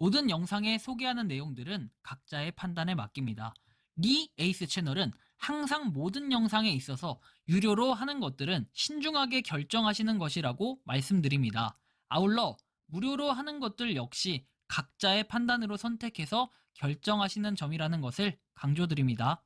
모든 영상에 소개하는 내용들은 각자의 판단에 맡깁니다. 리 에이스 채널은 항상 모든 영상에 있어서 유료로 하는 것들은 신중하게 결정하시는 것이라고 말씀드립니다. 아울러 무료로 하는 것들 역시 각자의 판단으로 선택해서 결정하시는 점이라는 것을 강조드립니다.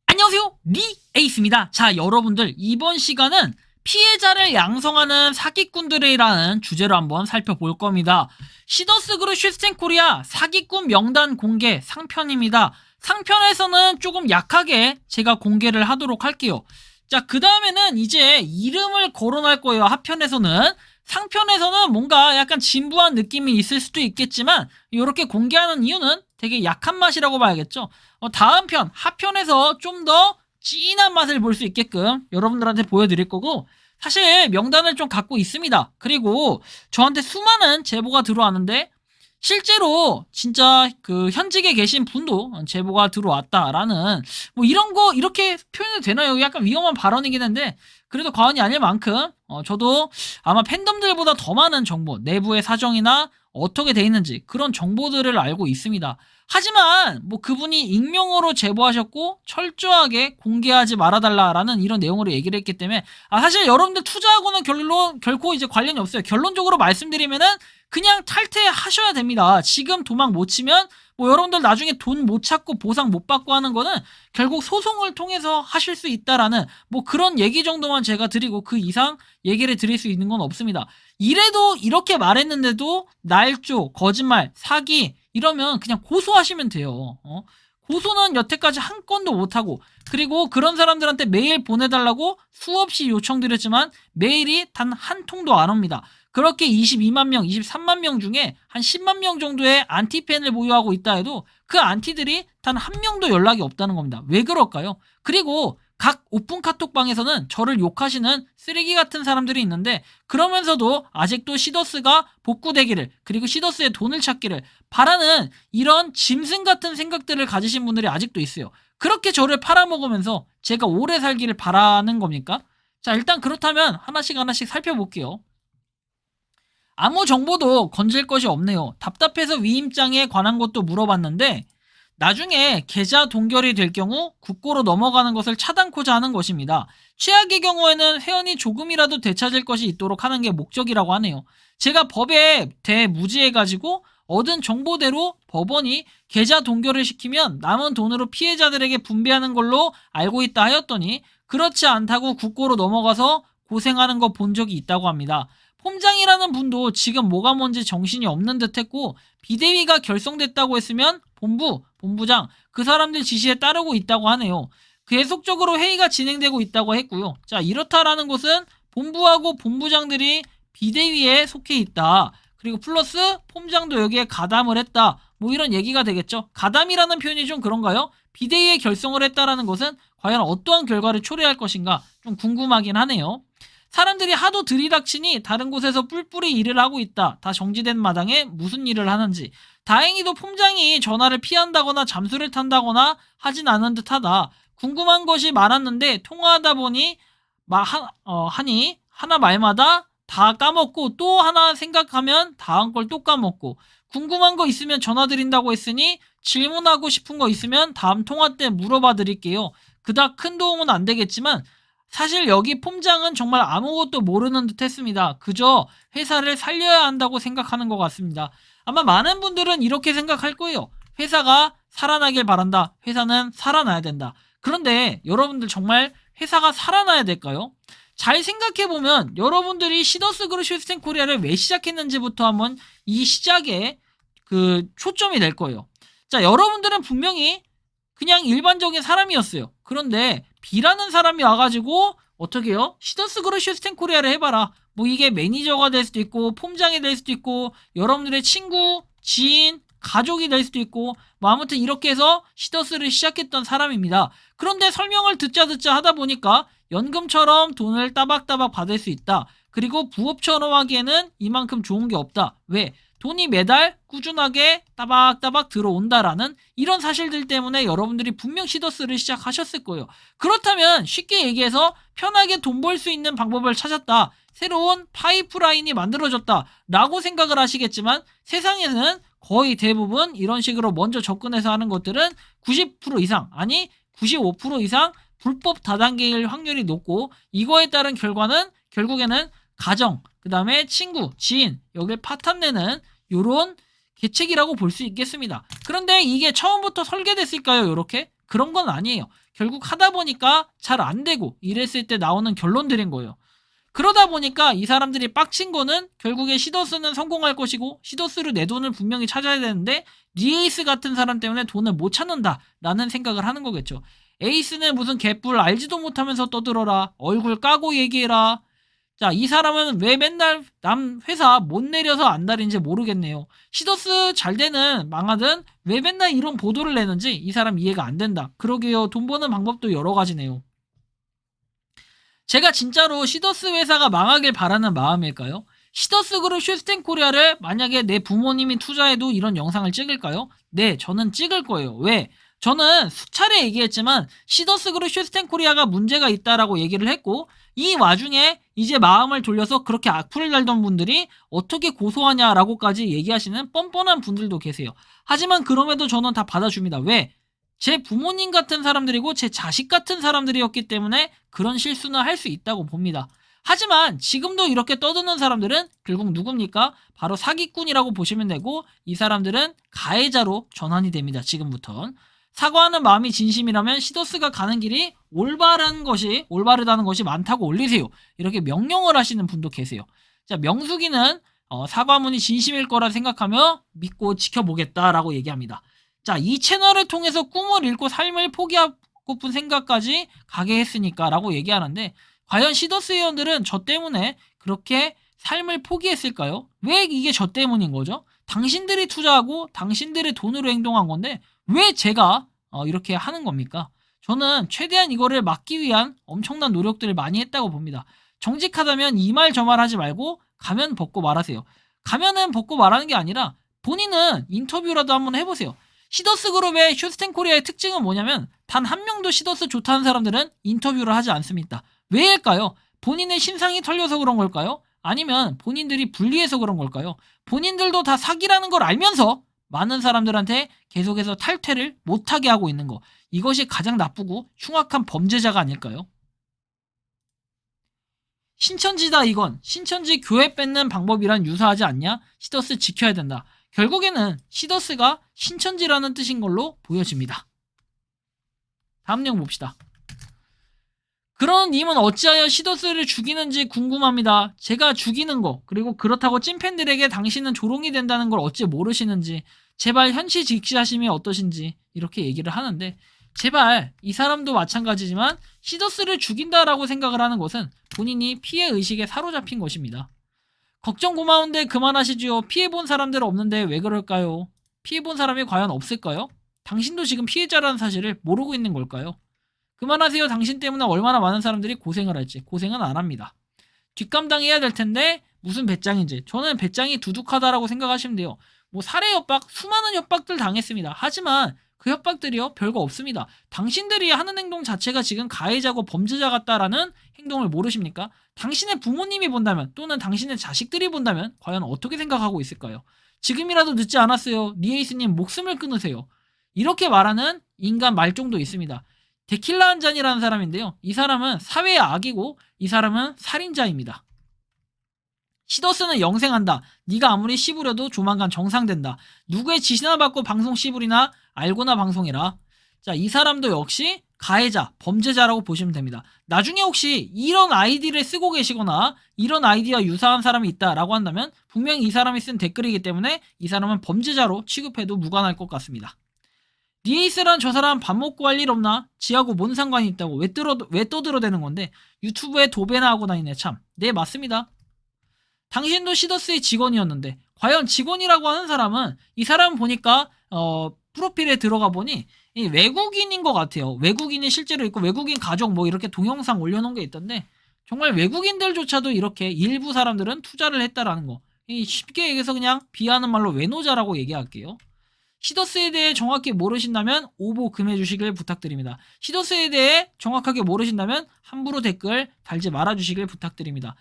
안녕하세요, 리 에이스입니다. 자, 여러분들, 이번 시간은 피해자를 양성하는 사기꾼들이라는 주제로 한번 살펴볼 겁니다. 시더스 그룹 슈스텐 코리아 사기꾼 명단 공개 상편입니다. 상편에서는 조금 약하게 제가 공개를 하도록 할게요. 자, 그 다음에는 이제 이름을 거론할 거예요. 하편에서는. 상편에서는 뭔가 약간 진부한 느낌이 있을 수도 있겠지만 이렇게 공개하는 이유는 되게 약한 맛이라고 봐야겠죠. 다음 편, 하편에서 좀 더 진한 맛을 볼 수 있게끔 여러분들한테 보여드릴 거고, 사실 명단을 좀 갖고 있습니다. 그리고 저한테 수많은 제보가 들어왔는데 실제로 진짜 그 현직에 계신 분도 제보가 들어왔다라는, 뭐 이런 거 이렇게 표현이 되나요? 약간 위험한 발언이긴 한데 그래도 과언이 아닐 만큼 저도 아마 팬덤들보다 더 많은 정보, 내부의 사정이나 어떻게 돼 있는지 그런 정보들을 알고 있습니다. 하지만 뭐 그분이 익명으로 제보하셨고 철저하게 공개하지 말아달라라는 이런 내용으로 얘기를 했기 때문에 사실 여러분들 투자하고는 결코 이제 관련이 없어요. 결론적으로 말씀드리면은 그냥 탈퇴하셔야 됩니다. 지금 도망 못 치면 뭐 여러분들 나중에 돈 못 찾고 보상 못 받고 하는 거는 결국 소송을 통해서 하실 수 있다라는 뭐 그런 얘기 정도만 제가 드리고 그 이상 얘기를 드릴 수 있는 건 없습니다. 이래도 이렇게 말했는데도 날조, 거짓말, 사기 이러면 그냥 고소하시면 돼요. 고소는 여태까지 한 건도 못하고, 그리고 그런 사람들한테 메일 보내달라고 수없이 요청드렸지만 메일이 단 한 통도 안 옵니다. 그렇게 22만 명, 23만 명 중에 한 10만 명 정도의 안티팬을 보유하고 있다 해도 그 안티들이 단 한 명도 연락이 없다는 겁니다. 왜 그럴까요? 그리고 각 오픈 카톡방에서는 저를 욕하시는 쓰레기 같은 사람들이 있는데 그러면서도 아직도 시더스가 복구되기를, 그리고 시더스의 돈을 찾기를 바라는 이런 짐승 같은 생각들을 가지신 분들이 아직도 있어요. 그렇게 저를 팔아먹으면서 제가 오래 살기를 바라는 겁니까? 자, 일단 그렇다면 하나씩 하나씩 살펴볼게요. 아무 정보도 건질 것이 없네요. 답답해서 위임장에 관한 것도 물어봤는데 나중에 계좌 동결이 될 경우 국고로 넘어가는 것을 차단코자 하는 것입니다. 최악의 경우에는 회원이 조금이라도 되찾을 것이 있도록 하는 게 목적이라고 하네요. 제가 법에 대무지해가지고 얻은 정보대로 법원이 계좌 동결을 시키면 남은 돈으로 피해자들에게 분배하는 걸로 알고 있다 하였더니 그렇지 않다고 국고로 넘어가서 고생하는 거 본 적이 있다고 합니다. 폼장이라는 분도 지금 뭐가 뭔지 정신이 없는 듯 했고 비대위가 결성됐다고 했으면 본부장 그 사람들 지시에 따르고 있다고 하네요. 계속적으로 회의가 진행되고 있다고 했고요. 자, 이렇다라는 것은 본부하고 본부장들이 비대위에 속해 있다. 그리고 플러스 폼장도 여기에 가담을 했다. 뭐 이런 얘기가 되겠죠. 가담이라는 표현이 좀 그런가요? 비대위에 결성을 했다라는 것은 과연 어떠한 결과를 초래할 것인가 좀 궁금하긴 하네요. 사람들이 하도 들이닥치니 다른 곳에서 뿔뿔이 일을 하고 있다. 다 정지된 마당에 무슨 일을 하는지. 다행히도 폼장이 전화를 피한다거나 잠수를 탄다거나 하진 않은 듯하다. 궁금한 것이 많았는데 통화하다 보니 하니 하나 말마다 다 까먹고 또 하나 생각하면 다음 걸 또 까먹고, 궁금한 거 있으면 전화 드린다고 했으니 질문하고 싶은 거 있으면 다음 통화 때 물어봐 드릴게요. 그닥 큰 도움은 안 되겠지만 사실 여기 폼장은 정말 아무것도 모르는 듯 했습니다. 그저 회사를 살려야 한다고 생각하는 것 같습니다. 아마 많은 분들은 이렇게 생각할 거예요. 회사가 살아나길 바란다. 회사는 살아나야 된다. 그런데 여러분들 정말 회사가 살아나야 될까요? 잘 생각해보면 여러분들이 시더스 그룹 슈스텐 코리아를 왜 시작했는지부터 한번 이 시작에 그 초점이 될 거예요. 자, 여러분들은 분명히 그냥 일반적인 사람이었어요. 그런데 B라는 사람이 와가지고 어떻게 해요? 시더스 그룹 슈스텐 코리아를 해봐라. 뭐 이게 매니저가 될 수도 있고 폼장이 될 수도 있고 여러분들의 친구, 지인, 가족이 될 수도 있고 뭐 아무튼 이렇게 해서 시더스를 시작했던 사람입니다. 그런데 설명을 듣자 하다 보니까 연금처럼 돈을 따박따박 받을 수 있다. 그리고 부업처럼 하기에는 이만큼 좋은 게 없다. 왜? 돈이 매달 꾸준하게 따박따박 들어온다라는 이런 사실들 때문에 여러분들이 분명 시더스를 시작하셨을 거예요. 그렇다면 쉽게 얘기해서 편하게 돈 벌 수 있는 방법을 찾았다. 새로운 파이프라인이 만들어졌다 라고 생각을 하시겠지만, 세상에는 거의 대부분 이런 식으로 먼저 접근해서 하는 것들은 90% 이상, 아니 95% 이상 불법 다단계일 확률이 높고, 이거에 따른 결과는 결국에는 가정, 그 다음에 친구, 지인, 여기에 파탄내는 요런 계책이라고 볼 수 있겠습니다. 그런데 이게 처음부터 설계됐을까요? 요렇게? 그런 건 아니에요. 결국 하다 보니까 잘 안 되고 이랬을 때 나오는 결론들인 거예요. 그러다 보니까 이 사람들이 빡친 거는 결국에 시더스는 성공할 것이고, 시더스로 내 돈을 분명히 찾아야 되는데 리에이스 같은 사람 때문에 돈을 못 찾는다 라는 생각을 하는 거겠죠. 에이스는 무슨 개뿔 알지도 못하면서 떠들어라, 얼굴 까고 얘기해라. 자, 이 사람은 왜 맨날 남 회사 못 내려서 안달인지 모르겠네요. 시더스 잘 되는 망하든 왜 맨날 이런 보도를 내는지 이 사람 이해가 안 된다. 그러게요. 돈 버는 방법도 여러 가지네요. 제가 진짜로 시더스 회사가 망하길 바라는 마음일까요? 시더스 그룹 슈스텐코리아를 만약에 내 부모님이 투자해도 이런 영상을 찍을까요? 네, 저는 찍을 거예요. 왜? 저는 수차례 얘기했지만 시더스 그룹 슈스텐코리아가 문제가 있다라고 얘기를 했고, 이 와중에 이제 마음을 돌려서 그렇게 악플을 달던 분들이 어떻게 고소하냐라고까지 얘기하시는 뻔뻔한 분들도 계세요. 하지만 그럼에도 저는 다 받아줍니다. 왜? 제 부모님 같은 사람들이고 제 자식 같은 사람들이었기 때문에 그런 실수는 할 수 있다고 봅니다. 하지만 지금도 이렇게 떠드는 사람들은 결국 누굽니까? 바로 사기꾼이라고 보시면 되고, 이 사람들은 가해자로 전환이 됩니다. 지금부턴. 사과하는 마음이 진심이라면 시더스가 가는 길이 올바르다는 것이 많다고 올리세요. 이렇게 명령을 하시는 분도 계세요. 자, 명수기는 사과문이 진심일 거라 생각하며 믿고 지켜보겠다라고 얘기합니다. 자, 이 채널을 통해서 꿈을 잃고 삶을 포기하고픈 생각까지 가게 했으니까 라고 얘기하는데, 과연 시더스 회원들은 저 때문에 그렇게 삶을 포기했을까요? 왜 이게 저 때문인 거죠? 당신들이 투자하고 당신들의 돈으로 행동한 건데 왜 제가 이렇게 하는 겁니까? 저는 최대한 이거를 막기 위한 엄청난 노력들을 많이 했다고 봅니다. 정직하다면 이 말 저 말 하지 말고 가면 벗고 말하세요. 가면은 벗고 말하는 게 아니라 본인은 인터뷰라도 한번 해보세요. 시더스 그룹의 슈스텐코리아의 특징은 뭐냐면, 단 한 명도 시더스 좋다는 사람들은 인터뷰를 하지 않습니다. 왜일까요? 본인의 신상이 털려서 그런 걸까요? 아니면 본인들이 불리해서 그런 걸까요? 본인들도 다 사기라는 걸 알면서 많은 사람들한테 계속해서 탈퇴를 못하게 하고 있는 거, 이것이 가장 나쁘고 흉악한 범죄자가 아닐까요? 신천지다 이건. 신천지 교회 뺏는 방법이란 유사하지 않냐? 시더스 지켜야 된다. 결국에는 시더스가 신천지라는 뜻인 걸로 보여집니다. 다음 내용 봅시다. 그런 님은 어찌하여 시더스를 죽이는지 궁금합니다. 제가 죽이는 거, 그리고 그렇다고 찐팬들에게 당신은 조롱이 된다는 걸 어찌 모르시는지, 제발 현시 직시하심이 어떠신지 이렇게 얘기를 하는데, 제발 이 사람도 마찬가지지만 시더스를 죽인다라고 생각을 하는 것은 본인이 피해의식에 사로잡힌 것입니다. 걱정 고마운데 그만하시지요. 피해본 사람들 없는데 왜 그럴까요? 피해본 사람이 과연 없을까요? 당신도 지금 피해자라는 사실을 모르고 있는 걸까요? 그만하세요. 당신 때문에 얼마나 많은 사람들이 고생을 할지. 고생은 안 합니다. 뒷감당해야 될 텐데 무슨 배짱인지. 저는 배짱이 두둑하다라고 생각하시면 돼요. 뭐 살해 협박, 수많은 협박들 당했습니다. 하지만 그 협박들이요 별거 없습니다. 당신들이 하는 행동 자체가 지금 가해자고 범죄자 같다라는 행동을 모르십니까? 당신의 부모님이 본다면, 또는 당신의 자식들이 본다면 과연 어떻게 생각하고 있을까요? 지금이라도 늦지 않았어요. 리에이스님 목숨을 끊으세요. 이렇게 말하는 인간 말종도 있습니다. 데킬라 한 잔이라는 사람인데요. 이 사람은 사회의 악이고 이 사람은 살인자입니다. 시더스는 영생한다. 네가 아무리 씹으려도 조만간 정상된다. 누구의 지시나 받고 방송 씹으리나 알고나 방송해라. 자, 이 사람도 역시 가해자, 범죄자라고 보시면 됩니다. 나중에 혹시 이런 아이디를 쓰고 계시거나 이런 아이디와 유사한 사람이 있다라고 한다면 분명히 이 사람이 쓴 댓글이기 때문에 이 사람은 범죄자로 취급해도 무관할 것 같습니다. 리에이스란 저 사람 밥 먹고 할 일 없나? 지하고 뭔 상관이 있다고 왜 떠들어대는 건데 유튜브에 도배나 하고 다니네 참. 네, 맞습니다. 당신도 시더스의 직원이었는데 과연 직원이라고 하는 사람은, 이 사람 보니까 프로필에 들어가 보니 이 외국인인 것 같아요. 외국인이 실제로 있고 외국인 가족 뭐 이렇게 동영상 올려놓은 게 있던데, 정말 외국인들조차도 이렇게 일부 사람들은 투자를 했다라는 거. 쉽게 얘기해서 그냥 비하하는 말로 외노자라고 얘기할게요. 시더스에 대해 정확히 모르신다면 오보 금해 주시길 부탁드립니다. 시더스에 대해 정확하게 모르신다면 함부로 댓글 달지 말아주시길 부탁드립니다.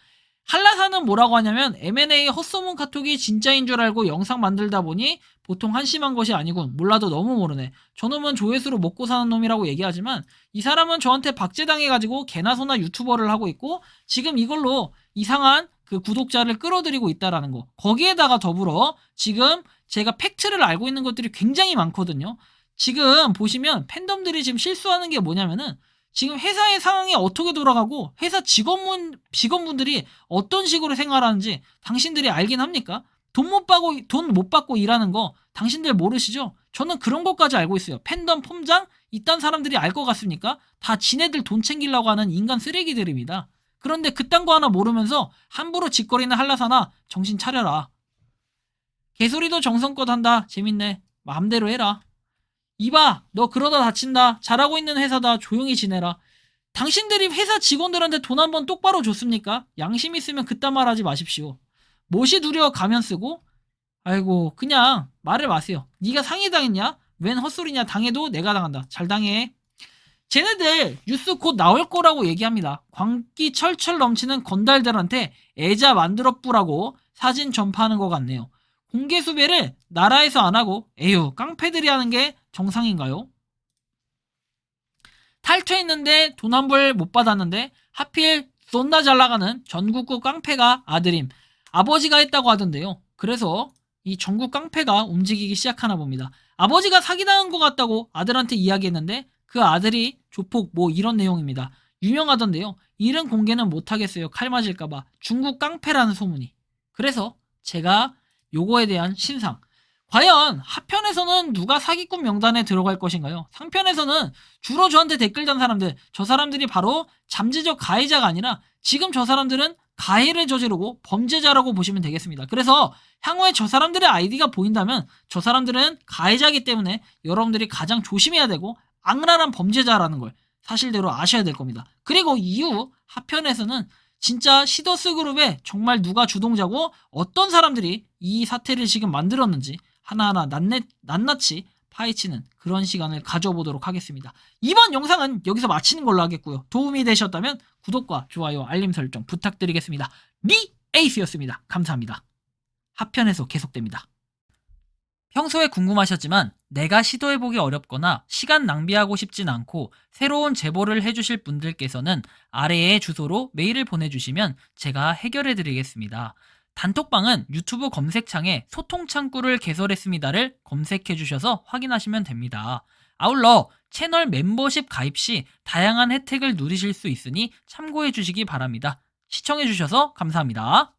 한라산은 뭐라고 하냐면 M&A 헛소문 카톡이 진짜인 줄 알고 영상 만들다 보니 보통 한심한 것이 아니군. 몰라도 너무 모르네. 저놈은 조회수로 먹고 사는 놈이라고 얘기하지만 이 사람은 저한테 박제당해가지고 개나 소나 유튜버를 하고 있고 지금 이걸로 이상한 그 구독자를 끌어들이고 있다라는 거. 거기에다가 더불어 지금 제가 팩트를 알고 있는 것들이 굉장히 많거든요. 지금 보시면 팬덤들이 지금 실수하는 게 뭐냐면은 지금 회사의 상황이 어떻게 돌아가고 회사 직원분들이 어떤 식으로 생활하는지 당신들이 알긴 합니까? 돈 못 받고 일하는 거 당신들 모르시죠? 저는 그런 것까지 알고 있어요. 팬덤 폼장 이딴 사람들이 알 것 같습니까? 다 지네들 돈 챙기려고 하는 인간 쓰레기들입니다. 그런데 그딴 거 하나 모르면서 함부로 짓거리는 한라산아 정신 차려라. 개소리도 정성껏 한다. 재밌네. 마음대로 해라. 이봐, 너 그러다 다친다. 잘하고 있는 회사다. 조용히 지내라. 당신들이 회사 직원들한테 돈 한 번 똑바로 줬습니까? 양심 있으면 그딴 말 하지 마십시오. 못이 두려워 가면 쓰고? 아이고, 그냥 말을 마세요. 네가 상해당했냐? 웬 헛소리냐? 당해도 내가 당한다. 잘 당해. 쟤네들 뉴스 곧 나올 거라고 얘기합니다. 광기 철철 넘치는 건달들한테 애자 만들어 뿌라고 사진 전파하는 것 같네요. 공개 수배를 나라에서 안 하고 에휴 깡패들이 하는 게 정상인가요? 탈퇴했는데 돈 한 불 못 받았는데 하필 쏜나 잘 나가는 전국구 깡패가 아들임. 아버지가 했다고 하던데요. 그래서 이 전국 깡패가 움직이기 시작하나 봅니다. 아버지가 사기당한 것 같다고 아들한테 이야기했는데 그 아들이 조폭 뭐 이런 내용입니다. 유명하던데요. 이름 공개는 못하겠어요. 칼 맞을까봐. 중국 깡패라는 소문이. 그래서 제가 요거에 대한 신상. 과연 하편에서는 누가 사기꾼 명단에 들어갈 것인가요? 상편에서는 주로 저한테 댓글 단 사람들, 저 사람들이 바로 잠재적 가해자가 아니라 지금 저 사람들은 가해를 저지르고 범죄자라고 보시면 되겠습니다. 그래서 향후에 저 사람들의 아이디가 보인다면 저 사람들은 가해자이기 때문에 여러분들이 가장 조심해야 되고 악랄한 범죄자라는 걸 사실대로 아셔야 될 겁니다. 그리고 이후 하편에서는 진짜 시더스 그룹에 정말 누가 주동자고 어떤 사람들이 이 사태를 지금 만들었는지 하나하나 낱낱이 파헤치는 그런 시간을 가져보도록 하겠습니다. 이번 영상은 여기서 마치는 걸로 하겠고요. 도움이 되셨다면 구독과 좋아요, 알림 설정 부탁드리겠습니다. 리 에이스였습니다. 감사합니다. 하편에서 계속됩니다. 평소에 궁금하셨지만 내가 시도해보기 어렵거나 시간 낭비하고 싶진 않고 새로운 제보를 해주실 분들께서는 아래의 주소로 메일을 보내주시면 제가 해결해드리겠습니다. 단톡방은 유튜브 검색창에 소통창구를 개설했습니다를 검색해주셔서 확인하시면 됩니다. 아울러 채널 멤버십 가입 시 다양한 혜택을 누리실 수 있으니 참고해주시기 바랍니다. 시청해주셔서 감사합니다.